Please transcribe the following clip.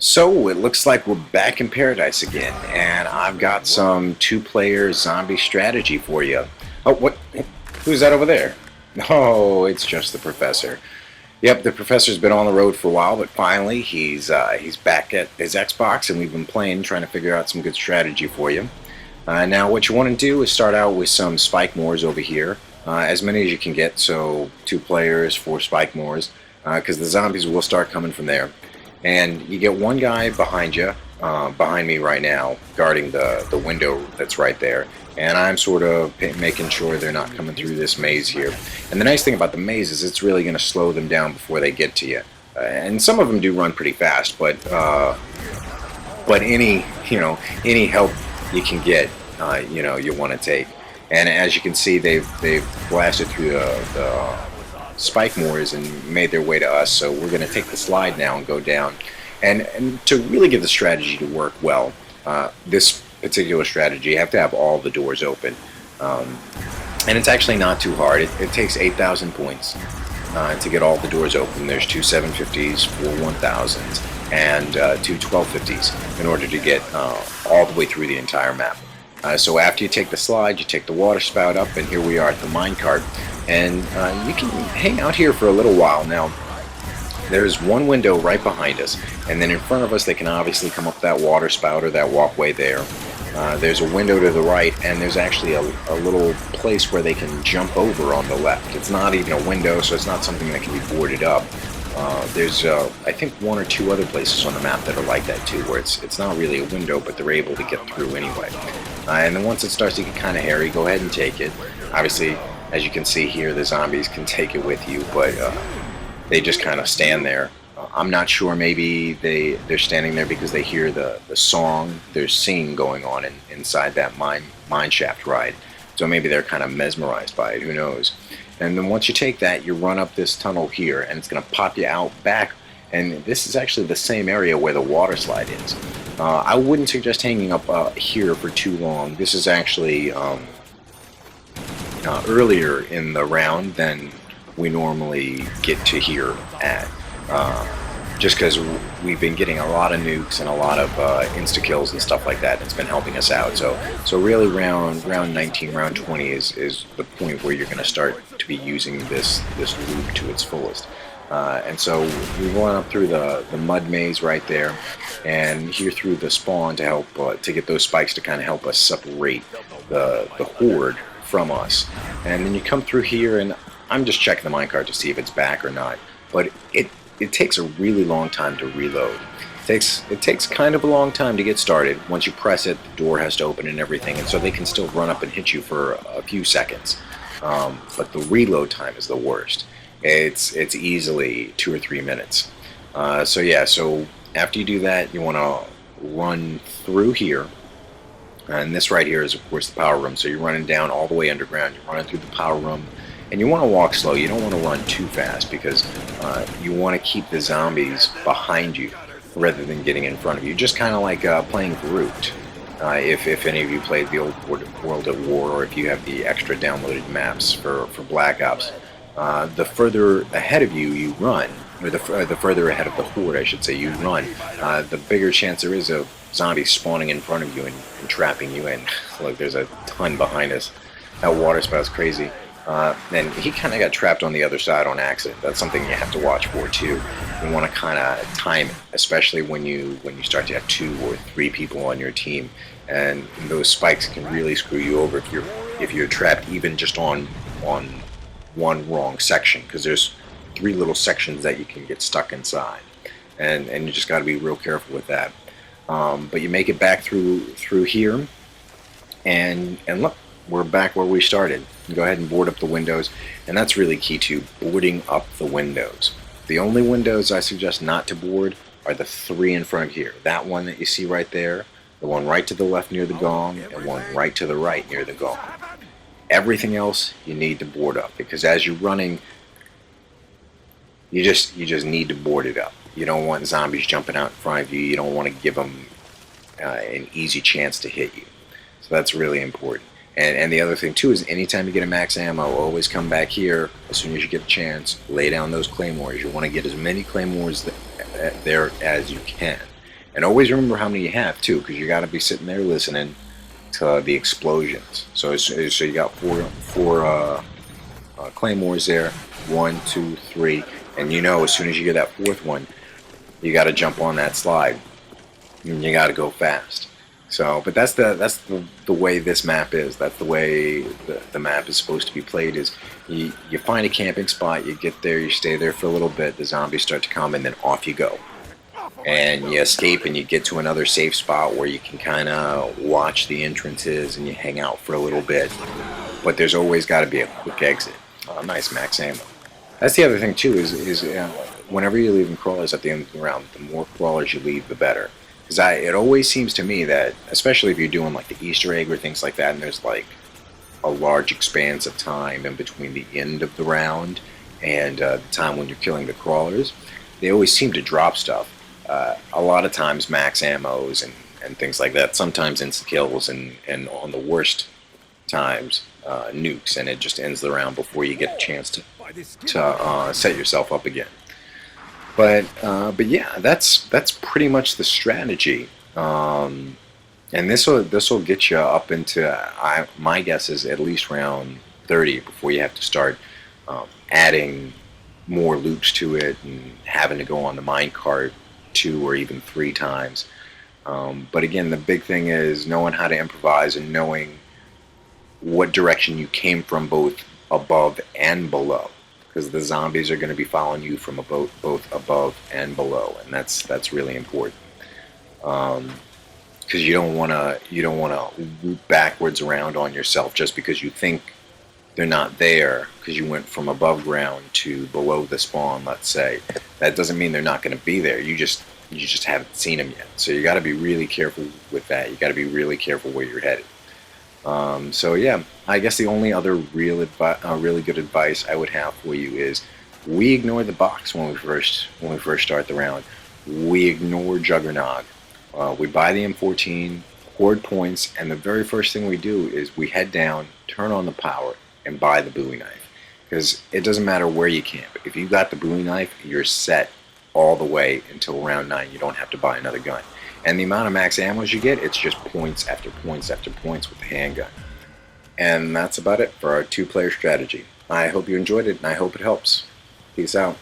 So it looks like we're back in paradise again, and I've got some two-player zombie strategy for you. Oh, what? Who's that over there? Oh, it's just the professor. Yep, the professor's been on the road for a while, but finally he's back at his Xbox, and we've been playing, trying to figure out some good strategy for you. Now, what you want to do is start out with some spike moors over here, as many as you can get. So 2 players, 4 spike moors, because the zombies will start coming from there. And you get one guy behind you, behind me right now, guarding the window that's right there. And I'm sort of making sure they're not coming through this maze here. And the nice thing about the maze is it's really going to slow them down before they get to you. And some of them do run pretty fast, but any help you can get, you want to take. And as you can see, they've blasted through the spike moors and made their way to us. So we're going to take the slide now and go down. And to really get the strategy to work well, this particular strategy, you have to have all the doors open. And it's actually not too hard. It takes 8,000 points to get all the doors open. There's 2 750s, 4 1000s, and 2 1250s in order to get all the way through the entire map. So after you take the slide, you take the water spout up, and here we are at the minecart. And you can hang out here for a little while. Now, there's one window right behind us, and then in front of us they can obviously come up that water spout or that walkway there. There's a window to the right, and there's actually a little place where they can jump over on the left. It's not even a window, so it's not something that can be boarded up. There's I think 1 or 2 other places on the map that are like that too, where it's not really a window, but they're able to get through anyway. And then once it starts to get kind of hairy, go ahead and take it. Obviously, as you can see here, the zombies can take it with you, but they just kind of stand there. I'm not sure, maybe they're standing there because they hear the song they're singing going on inside that mine shaft ride. So maybe they're kind of mesmerized by it, who knows. And then once you take that, you run up this tunnel here, and it's going to pop you out back. And this is actually the same area where the water slide is. I wouldn't suggest hanging up here for too long. This is actually earlier in the round than we normally get to here at. Just because we've been getting a lot of nukes and a lot of insta-kills and stuff like that. It's been helping us out. So really round 19, round 20 is the point where you're going to start to be using this loop to its fullest. And so we run up through the mud maze right there, and here through the spawn to help to get those spikes to kind of help us separate the horde from us. And then you come through here, and I'm just checking the minecart to see if it's back or not. But it takes a really long time to reload. It takes kind of a long time to get started. Once you press it, the door has to open and everything, and so they can still run up and hit you for a few seconds. But the reload time is the worst. It's easily 2 or 3 minutes. So after you do that, you want to run through here. And this right here is, of course, the power room. So you're running down all the way underground. You're running through the power room. And you want to walk slow. You don't want to run too fast because you want to keep the zombies behind you rather than getting in front of you. Just kind of like playing Groot. If any of you played the old World at War, or if you have the extra downloaded maps for Black Ops, the further ahead of you run, or the further ahead of the horde, I should say, you run, the bigger chance there is of zombies spawning in front of you and trapping you in. Look, there's a ton behind us. That water spout's crazy. And he kind of got trapped on the other side on accident. That's something you have to watch for too. You want to kind of time it, especially when you start to have 2 or 3 people on your team, and those spikes can really screw you over if you're trapped even just on one wrong section, because there's 3 little sections that you can get stuck inside, and you just got to be real careful with that. But you make it back through here, and look, we're back where we started. Go ahead and board up the windows, and that's really key to boarding up the windows. The only windows I suggest not to board are the 3 in front of here. That one that you see right there, the one right to the left near the gong, and one right to the right near the gong. Everything else you need to board up, because as you're running, you just need to board it up. You don't want zombies jumping out in front of you. You don't want to give them an easy chance to hit you. So that's really important. And the other thing too is anytime you get a max ammo, always come back here as soon as you get a chance, lay down those claymores. You want to get as many claymores there as you can. And always remember how many you have too, because you got to be sitting there listening to the explosions. So you got four claymores there, 1, 2, 3, and as soon as you get that fourth one, you got to jump on that slide, and you got to go fast. So, but that's the way this map is. That's the way the map is supposed to be played. Is you find a camping spot, you get there, you stay there for a little bit, the zombies start to come, and then off you go, and you escape, and you get to another safe spot where you can kind of watch the entrances, and you hang out for a little bit. But there's always got to be a quick exit. Nice max ammo. That's the other thing too. Is whenever you're leaving crawlers at the end of the round, the more crawlers you leave, the better. Because it always seems to me that, especially if you're doing like the Easter egg or things like that, and there's like a large expanse of time in between the end of the round and the time when you're killing the crawlers, they always seem to drop stuff. A lot of times max ammos and things like that. Sometimes insta kills and on the worst times nukes, and it just ends the round before you get a chance to set yourself up again. But yeah, that's pretty much the strategy. And this will get you up into my guess is at least round 30 before you have to start adding more loops to it and having to go on the minecart 2 or even 3 times. But again, the big thing is knowing how to improvise and knowing what direction you came from, both above and below, because the zombies are going to be following you from both above and below, and that's really important. Because you don't want to loop backwards around on yourself just because you think they're not there, because you went from above ground to below the spawn, let's say. That doesn't mean they're not going to be there. You just haven't seen them yet. So you got to be really careful with that. You got to be really careful where you're headed. So yeah, I guess the only other really good advice I would have for you is we ignore the box when we first start the round. We ignore Juggernog. We buy the M14, hoard points, and the very first thing we do is we head down, turn on the power, and buy the Bowie knife. Because it doesn't matter where you camp. If you got the Bowie knife, you're set all the way until round 9. You don't have to buy another gun. And the amount of max ammos you get, it's just points after points after points with the handgun. And that's about it for our 2-player strategy. I hope you enjoyed it, and I hope it helps. Peace out.